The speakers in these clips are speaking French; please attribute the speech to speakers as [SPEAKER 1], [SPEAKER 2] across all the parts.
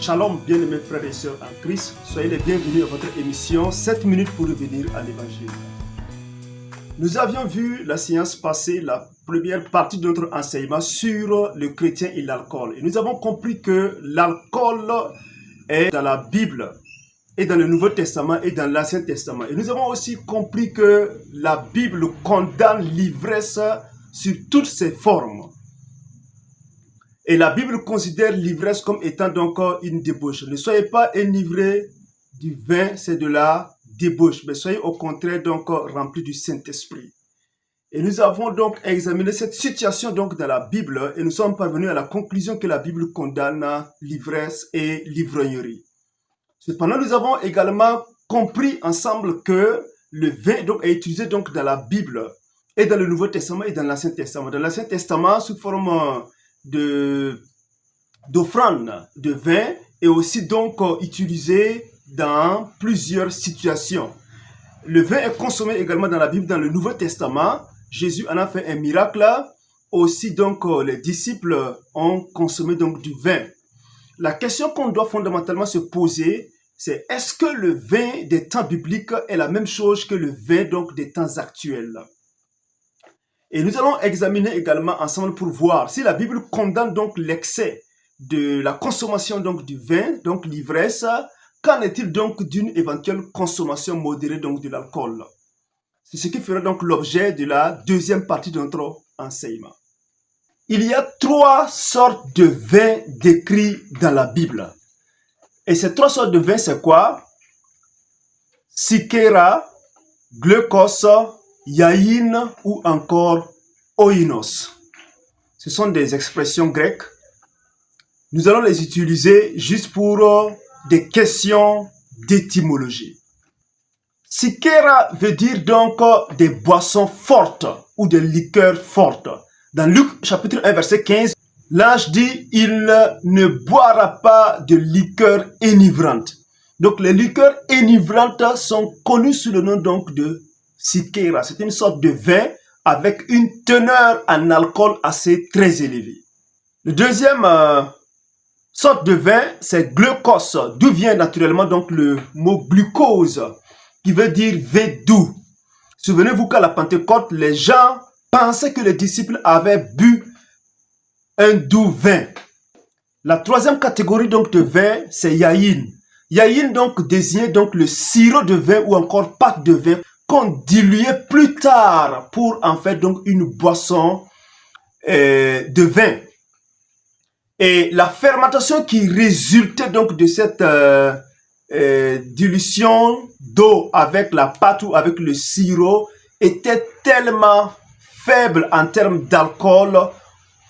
[SPEAKER 1] Shalom, bien-aimés frères et sœurs en Christ. Soyez les bienvenus à votre émission 7 minutes pour revenir à l'évangile. Nous avions vu la séance passée, la première partie de notre enseignement sur le chrétien et l'alcool. Et nous avons compris que l'alcool est dans la Bible, et dans le Nouveau Testament et dans l'Ancien Testament. Et nous avons aussi compris que la Bible condamne l'ivresse sur toutes ses formes. Et la Bible considère l'ivresse comme étant donc une débauche. Ne soyez pas enivrés du vin, c'est de la débauche, mais soyez au contraire donc remplis du Saint-Esprit. Et nous avons donc examiné cette situation donc dans la Bible et nous sommes parvenus à la conclusion que la Bible condamne l'ivresse et l'ivrognerie. Cependant, nous avons également compris ensemble que le vin donc, est utilisé donc, dans la Bible et dans le Nouveau Testament et dans l'Ancien Testament. Dans l'Ancien Testament, sous forme d'offrande de vin est aussi donc utilisé dans plusieurs situations. Le vin est consommé également dans la Bible, dans le Nouveau Testament. Jésus en a fait un miracle. Aussi donc les disciples ont consommé donc du vin. La question qu'on doit fondamentalement se poser, c'est est-ce que le vin des temps bibliques est la même chose que le vin donc des temps actuels? Et nous allons examiner également ensemble pour voir si la Bible condamne donc l'excès de la consommation donc du vin, donc l'ivresse. Qu'en est-il donc d'une éventuelle consommation modérée donc de l'alcool? C'est ce qui fera donc l'objet de la deuxième partie de notre enseignement. Il y a 3 sortes de vins décrits dans la Bible. Et ces 3 sortes de vins, c'est quoi? Sikera, Gleukos, Yaïn ou encore Oinos. Ce sont des expressions grecques. Nous allons les utiliser juste pour des questions d'étymologie. Sikera veut dire donc des boissons fortes ou des liqueurs fortes. Dans Luc chapitre 1 verset 15, l'ange dit « Il ne boira pas de liqueurs enivrantes ». Donc les liqueurs enivrantes sont connues sous le nom donc de Sikera. C'est une sorte de vin avec une teneur en alcool assez très élevée. Le deuxième sorte de vin, c'est Gleukos, d'où vient naturellement donc le mot glucose, qui veut dire vin doux. Souvenez-vous qu'à la Pentecôte, les gens pensaient que les disciples avaient bu un doux vin. La troisième catégorie donc de vin, c'est Yaïn. Yaïn donc désignait donc le sirop de vin ou encore pâte de vin qu'on diluait plus tard pour en faire donc une boisson de vin. Et la fermentation qui résultait donc de cette dilution d'eau avec la pâte ou avec le sirop était tellement faible en termes d'alcool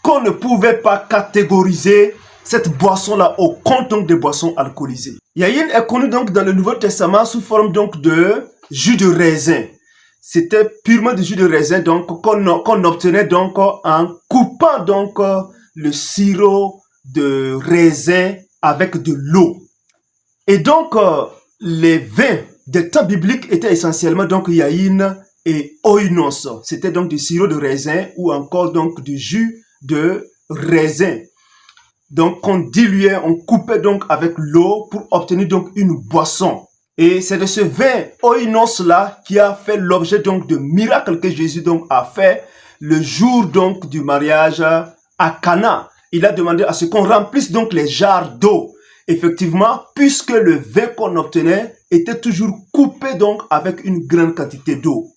[SPEAKER 1] qu'on ne pouvait pas catégoriser cette boisson-là au compte donc des boissons alcoolisées. Yaïn est connu donc dans le Nouveau Testament sous forme donc de jus de raisin. C'était purement du jus de raisin donc qu'on obtenait donc en coupant donc le sirop de raisin avec de l'eau. Et donc les vins des temps bibliques étaient essentiellement donc Yaïn et Oinos. C'était donc du sirop de raisin ou encore donc du jus de raisin. Donc on diluait, on coupait donc avec l'eau pour obtenir donc une boisson. Et c'est de ce vin Oinos là qui a fait l'objet donc de miracles que Jésus donc a fait le jour donc du mariage à Cana. Il a demandé à ce qu'on remplisse donc les jarres d'eau. Effectivement, puisque le vin qu'on obtenait était toujours coupé donc avec une grande quantité d'eau.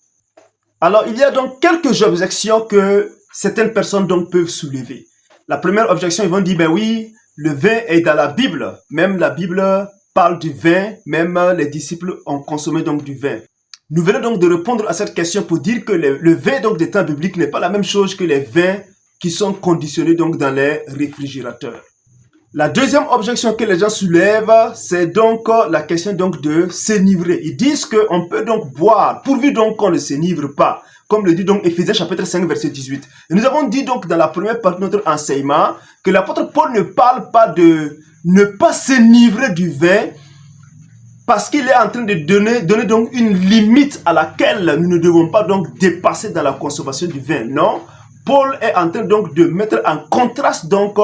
[SPEAKER 1] Alors il y a donc quelques objections que certaines personnes donc peuvent soulever. La première objection, ils vont dire, ben oui, le vin est dans la Bible. Même la Bible parle du vin, même les disciples ont consommé donc du vin. Nous venons donc de répondre à cette question pour dire que le vin donc des temps bibliques n'est pas la même chose que les vins qui sont conditionnés donc dans les réfrigérateurs. La deuxième objection que les gens soulèvent, c'est donc la question donc de s'enivrer. Ils disent qu'on peut donc boire, pourvu donc qu'on ne s'enivre pas. Comme le dit donc Éphésiens chapitre 5 verset 18. Et nous avons dit donc dans la première partie de notre enseignement que l'apôtre Paul ne parle pas de ne pas s'enivrer du vin parce qu'il est en train de donner donc une limite à laquelle nous ne devons pas donc dépasser dans la consommation du vin. Non, Paul est en train donc de mettre en contraste donc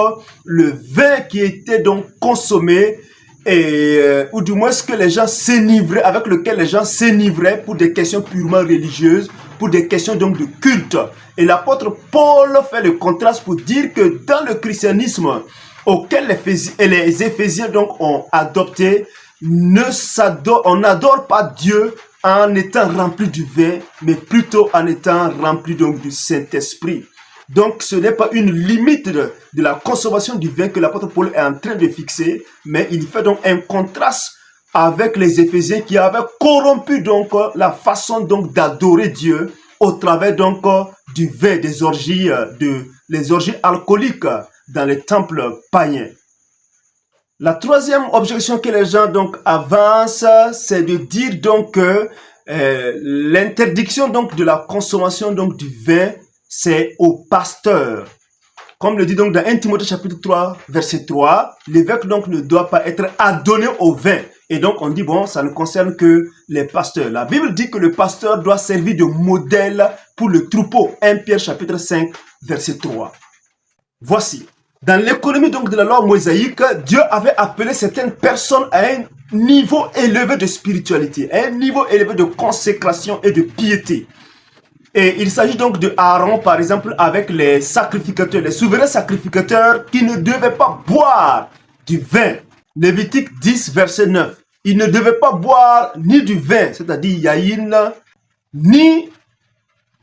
[SPEAKER 1] le vin qui était donc consommé ou du moins ce que les gens s'enivraient, avec lequel les gens s'enivraient pour des questions purement religieuses, pour des questions donc de culte. Et l'apôtre Paul fait le contraste pour dire que dans le christianisme auquel les Éphésiens donc ont adopté, on n'adore pas Dieu en étant rempli du vin, mais plutôt en étant rempli donc du Saint-Esprit. Donc, ce n'est pas une limite de la consommation du vin que l'apôtre Paul est en train de fixer, mais il fait donc un contraste avec les Éphésiens qui avaient corrompu donc la façon donc d'adorer Dieu au travers donc du vin, des orgies, les orgies alcooliques dans les temples païens. La troisième objection que les gens donc avancent, c'est de dire donc que l'interdiction donc de la consommation donc du vin, c'est au pasteur. Comme le dit donc dans 1 Timothée chapitre 3, verset 3, l'évêque donc ne doit pas être adonné au vin. Et donc on dit, bon, ça ne concerne que les pasteurs. La Bible dit que le pasteur doit servir de modèle pour le troupeau. 1 Pierre chapitre 5, verset 3. Voici. Dans l'économie donc de la loi mosaïque, Dieu avait appelé certaines personnes à un niveau élevé de spiritualité, à un niveau élevé de consécration et de piété. Et il s'agit donc de Aaron, par exemple, avec les sacrificateurs, les souverains sacrificateurs qui ne devaient pas boire du vin. Lévitique 10, verset 9. Ils ne devaient pas boire ni du vin, c'est-à-dire yaïn, ni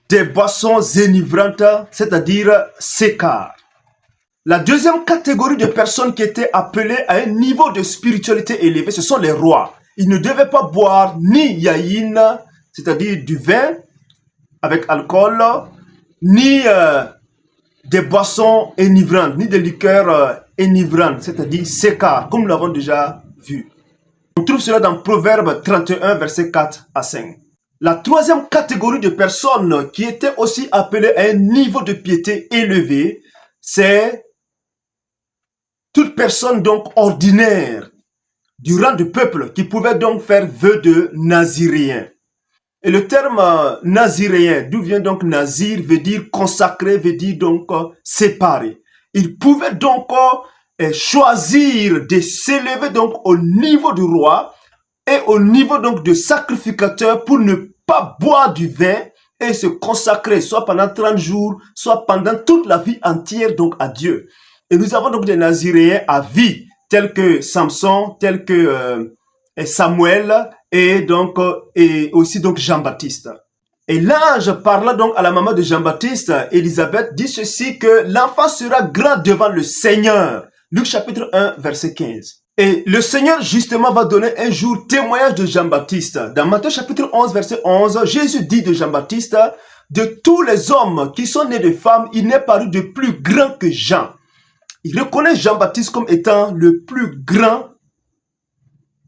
[SPEAKER 1] des boissons enivrantes, c'est-à-dire sécar. La deuxième catégorie de personnes qui étaient appelées à un niveau de spiritualité élevé, ce sont les rois. Ils ne devaient pas boire ni yaïn, c'est-à-dire du vin avec alcool, ni des boissons enivrantes, ni des liqueurs enivrantes, c'est-à-dire sécar, comme nous l'avons déjà vu. On trouve cela dans Proverbe 31, verset 4 à 5. La troisième catégorie de personnes qui étaient aussi appelées à un niveau de piété élevé, c'est toute personne donc ordinaire du rang du peuple qui pouvait donc faire vœu de naziréen. Et le terme naziréen, d'où vient donc nazir, veut dire consacré, veut dire donc séparé. Il pouvait donc choisir de s'élever donc au niveau du roi et au niveau donc de sacrificateur pour ne pas boire du vin et se consacrer soit pendant 30 jours, soit pendant toute la vie entière donc à Dieu. Et nous avons donc des naziréens à vie, tels que Samson, tels que Samuel et aussi donc Jean-Baptiste. Et l'ange parla donc à la maman de Jean-Baptiste, Élisabeth, dit ceci, que l'enfant sera grand devant le Seigneur. Luc chapitre 1, verset 15. Et le Seigneur justement va donner un jour témoignage de Jean-Baptiste. Dans Matthieu chapitre 11, verset 11, Jésus dit de Jean-Baptiste, de tous les hommes qui sont nés de femmes, il n'est paru de plus grand que Jean. Il reconnaît Jean-Baptiste comme étant le plus grand,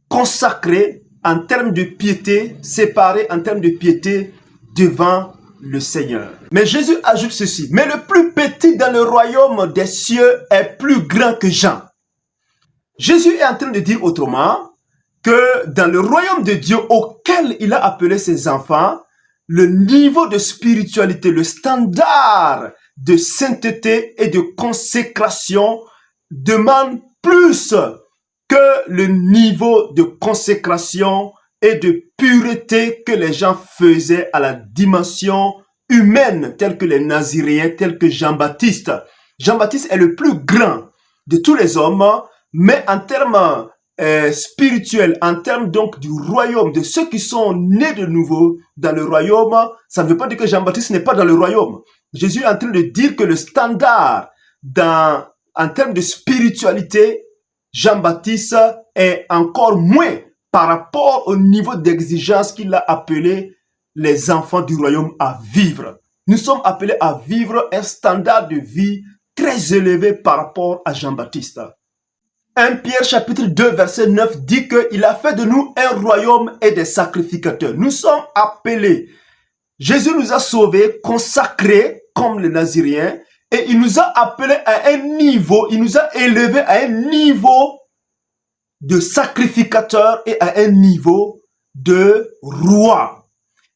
[SPEAKER 1] consacré en termes de piété, séparé en termes de piété devant le Seigneur. Mais Jésus ajoute ceci, mais le plus petit dans le royaume des cieux est plus grand que Jean. Jésus est en train de dire autrement que dans le royaume de Dieu auquel il a appelé ses enfants, le niveau de spiritualité, le standard de sainteté et de consécration demande plus que le niveau de consécration et de pureté que les gens faisaient à la dimension humaine, tels que les Naziréens, tels que Jean-Baptiste. Jean-Baptiste est le plus grand de tous les hommes, mais en termes spirituels, en termes donc du royaume, de ceux qui sont nés de nouveau dans le royaume, ça ne veut pas dire que Jean-Baptiste n'est pas dans le royaume. Jésus est en train de dire que le standard en termes de spiritualité, Jean-Baptiste est encore moins par rapport au niveau d'exigence qu'il a appelé les enfants du royaume à vivre. Nous sommes appelés à vivre un standard de vie très élevé par rapport à Jean-Baptiste. 1 Pierre chapitre 2 verset 9 dit qu'il a fait de nous un royaume et des sacrificateurs. Nous sommes appelés. Jésus nous a sauvés, consacrés comme les Naziréens, et il nous a appelés à un niveau, il nous a élevés à un niveau de sacrificateur et à un niveau de roi.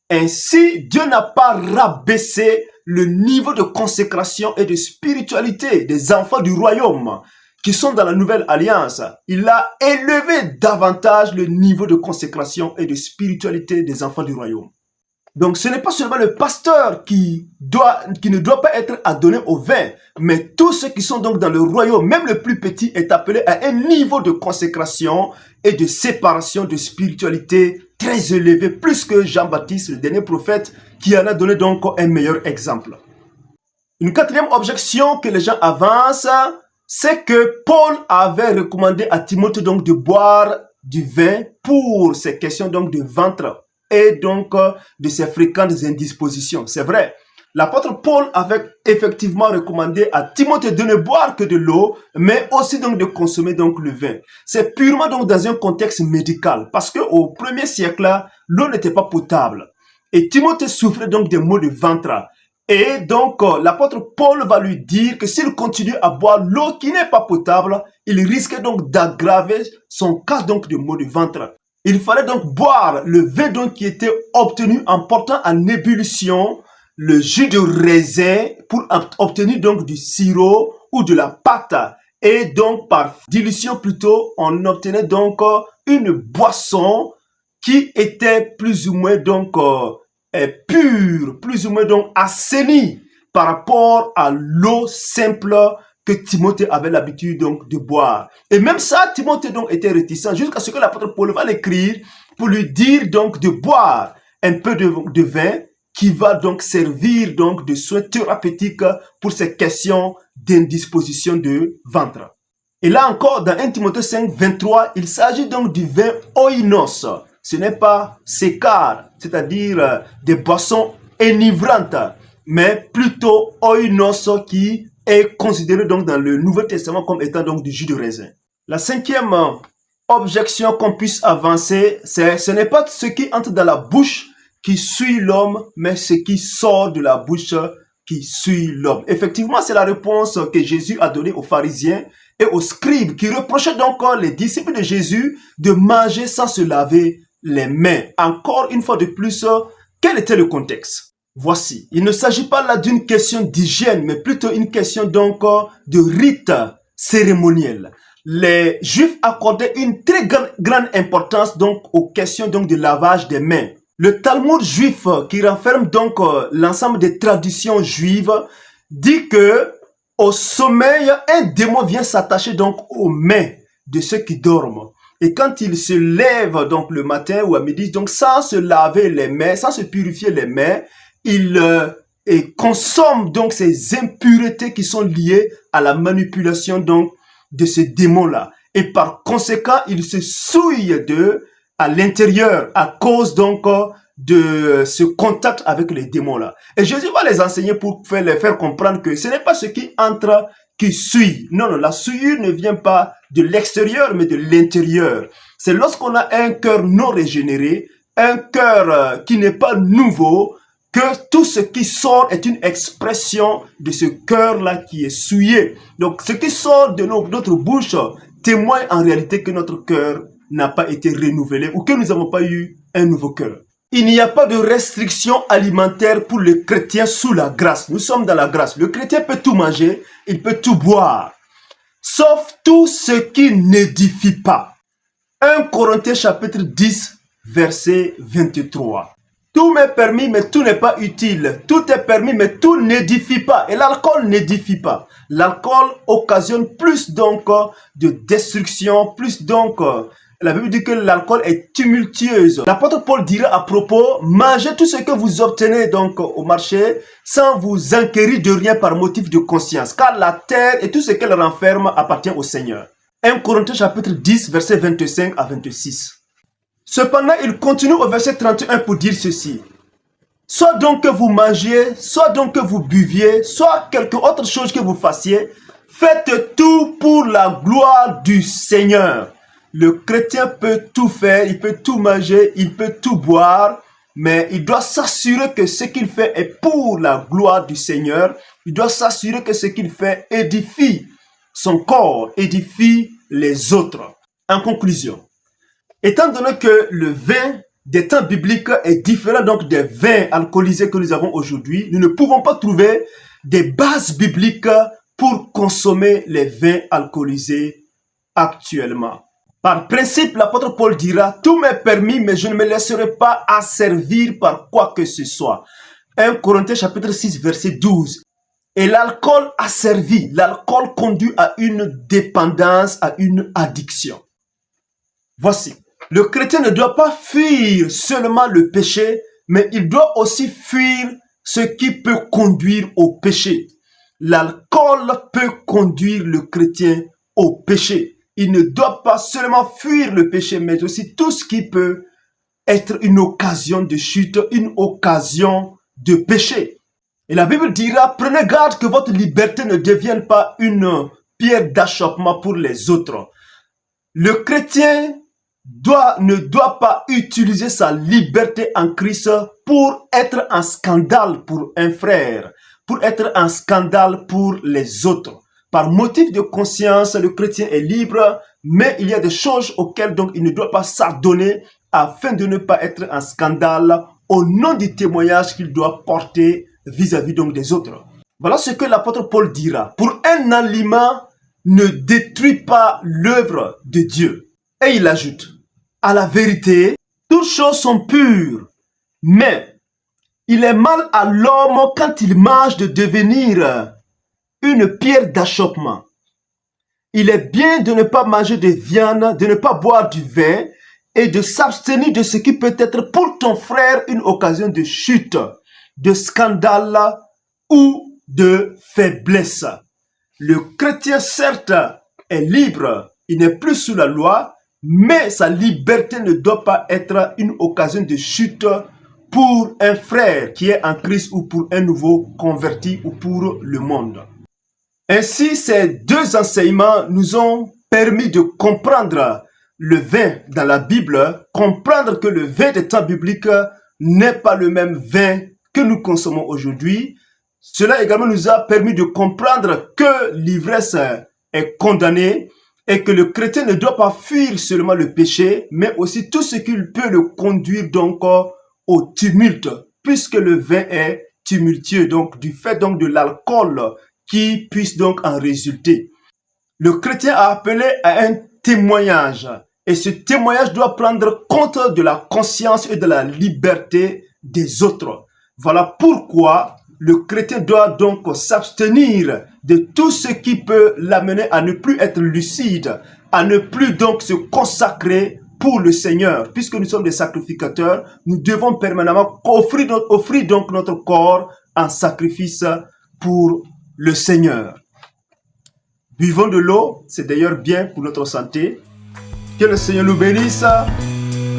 [SPEAKER 1] Ainsi, Dieu n'a pas rabaissé le niveau de consécration et de spiritualité des enfants du royaume qui sont dans la nouvelle alliance. Il a élevé davantage le niveau de consécration et de spiritualité des enfants du royaume. Donc ce n'est pas seulement le pasteur qui ne doit pas être adonné au vin, mais tous ceux qui sont donc dans le royaume, même le plus petit, est appelé à un niveau de consécration et de séparation, de spiritualité très élevé, plus que Jean-Baptiste, le dernier prophète, qui en a donné donc un meilleur exemple. Une quatrième objection que les gens avancent, c'est que Paul avait recommandé à Timothée donc de boire du vin pour ces questions donc de ventre et donc de ses fréquentes indispositions. C'est vrai, l'apôtre Paul avait effectivement recommandé à Timothée de ne boire que de l'eau, mais aussi donc de consommer donc le vin. C'est purement donc dans un contexte médical, parce que au 1er siècle, l'eau n'était pas potable. Et Timothée souffrait donc des maux de ventre. Et donc, l'apôtre Paul va lui dire que s'il continue à boire l'eau qui n'est pas potable, il risque donc d'aggraver son cas donc de maux de ventre. Il fallait donc boire le vin donc qui était obtenu en portant en ébullition le jus de raisin pour obtenir donc du sirop ou de la pâte. Et donc, par dilution plutôt, on obtenait donc une boisson qui était plus ou moins donc pure, plus ou moins donc assainie par rapport à l'eau simple que Timothée avait l'habitude donc de boire. Et même ça, Timothée donc était réticent jusqu'à ce que l'apôtre Paul va l'écrire pour lui dire donc de boire un peu de vin qui va donc servir donc de soins thérapeutiques pour ces questions d'indisposition de ventre. Et là encore, dans 1 Timothée 5, 23, il s'agit donc du vin oinos. Ce n'est pas sécar, c'est-à-dire des boissons enivrantes, mais plutôt oinos qui est considéré donc dans le Nouveau Testament comme étant donc du jus de raisin. La cinquième objection qu'on puisse avancer, ce n'est pas ce qui entre dans la bouche qui suit l'homme, mais ce qui sort de la bouche qui suit l'homme. Effectivement, c'est la réponse que Jésus a donnée aux pharisiens et aux scribes qui reprochaient donc les disciples de Jésus de manger sans se laver les mains. Encore une fois de plus, quel était le contexte? Voici, il ne s'agit pas là d'une question d'hygiène, mais plutôt une question donc de rite cérémoniel. Les Juifs accordaient une très grande importance donc aux questions donc de lavage des mains. Le Talmud juif, qui renferme donc l'ensemble des traditions juives, dit que au sommeil, un démon vient s'attacher donc aux mains de ceux qui dorment. Et quand ils se lèvent donc le matin ou à midi, donc sans se laver les mains, sans se purifier les mains, ils consomment donc ces impuretés qui sont liées à la manipulation donc de ce démon-là. Et par conséquent, ils se souillent à l'intérieur à cause donc de ce contact avec les démons-là. Et Jésus va les enseigner pour les faire comprendre que ce n'est pas ce qui entre qui suit. Non, la souillure ne vient pas de l'extérieur, mais de l'intérieur. C'est lorsqu'on a un cœur non régénéré, un cœur qui n'est pas nouveau, que tout ce qui sort est une expression de ce cœur-là qui est souillé. Donc, ce qui sort de notre bouche témoigne en réalité que notre cœur n'a pas été renouvelé ou que nous n'avons pas eu un nouveau cœur. Il n'y a pas de restriction alimentaire pour le chrétien sous la grâce. Nous sommes dans la grâce. Le chrétien peut tout manger, il peut tout boire, sauf tout ce qui n'édifie pas. 1 Corinthiens chapitre 10, verset 23. Tout m'est permis, mais tout n'est pas utile. Tout est permis, mais tout n'édifie pas. Et l'alcool n'édifie pas. L'alcool occasionne plus donc de destruction, plus donc... La Bible dit que l'alcool est tumultueuse. L'apôtre Paul dira à propos, mangez tout ce que vous obtenez donc au marché sans vous enquérir de rien par motif de conscience, car la terre et tout ce qu'elle renferme appartient au Seigneur. 1 Corinthiens chapitre 10, versets 25 à 26. Cependant, il continue au verset 31 pour dire ceci. Soit donc que vous mangiez, soit donc que vous buviez, soit quelque autre chose que vous fassiez, faites tout pour la gloire du Seigneur. Le chrétien peut tout faire, il peut tout manger, il peut tout boire, mais il doit s'assurer que ce qu'il fait est pour la gloire du Seigneur. Il doit s'assurer que ce qu'il fait édifie son corps, édifie les autres. En conclusion, étant donné que le vin des temps bibliques est différent donc des vins alcoolisés que nous avons aujourd'hui. Nous ne pouvons pas trouver des bases bibliques pour consommer les vins alcoolisés actuellement. Par principe, l'apôtre Paul dira, tout m'est permis, mais je ne me laisserai pas asservir par quoi que ce soit. 1 Corinthiens chapitre 6, verset 12. Et l'alcool asservit, l'alcool conduit à une dépendance, à une addiction. Voici, le chrétien ne doit pas fuir seulement le péché, mais il doit aussi fuir ce qui peut conduire au péché. L'alcool peut conduire le chrétien au péché. Il ne doit pas seulement fuir le péché, mais aussi tout ce qui peut être une occasion de chute, une occasion de péché. Et la Bible dira, prenez garde que votre liberté ne devienne pas une pierre d'achoppement pour les autres. Le chrétien ne doit pas utiliser sa liberté en Christ pour être un scandale pour un frère, pour être un scandale pour les autres. Par motif de conscience, le chrétien est libre, mais il y a des choses auxquelles donc il ne doit pas s'adonner afin de ne pas être un scandale au nom du témoignage qu'il doit porter vis-à-vis donc des autres. Voilà ce que l'apôtre Paul dira. Pour un aliment ne détruit pas l'œuvre de Dieu. Et il ajoute, à la vérité, toutes choses sont pures, mais il est mal à l'homme quand il mange de devenir une pierre d'achoppement. Il est bien de ne pas manger de viande, de ne pas boire du vin et de s'abstenir de ce qui peut être pour ton frère une occasion de chute, de scandale ou de faiblesse. Le chrétien, certes, est libre, il n'est plus sous la loi, mais sa liberté ne doit pas être une occasion de chute pour un frère qui est en Christ ou pour un nouveau converti ou pour le monde. Ainsi, ces deux enseignements nous ont permis de comprendre le vin dans la Bible, comprendre que le vin des temps bibliques n'est pas le même vin que nous consommons aujourd'hui. Cela également nous a permis de comprendre que l'ivresse est condamnée et que le chrétien ne doit pas fuir seulement le péché, mais aussi tout ce qui peut le conduire donc au tumulte, puisque le vin est tumultueux, donc du fait donc de l'alcool qui puisse donc en résulter. Le chrétien a appelé à un témoignage, et ce témoignage doit prendre compte de la conscience et de la liberté des autres. Voilà pourquoi le chrétien doit donc s'abstenir de tout ce qui peut l'amener à ne plus être lucide, à ne plus donc se consacrer pour le Seigneur. Puisque nous sommes des sacrificateurs, nous devons permanemment offrir donc notre corps en sacrifice pour le Seigneur. Buvons de l'eau, c'est d'ailleurs bien pour notre santé. Que le Seigneur nous bénisse.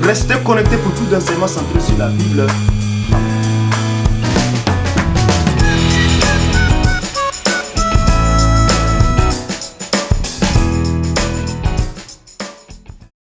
[SPEAKER 1] Restez connectés pour plus d'enseignements centrés sur la Bible.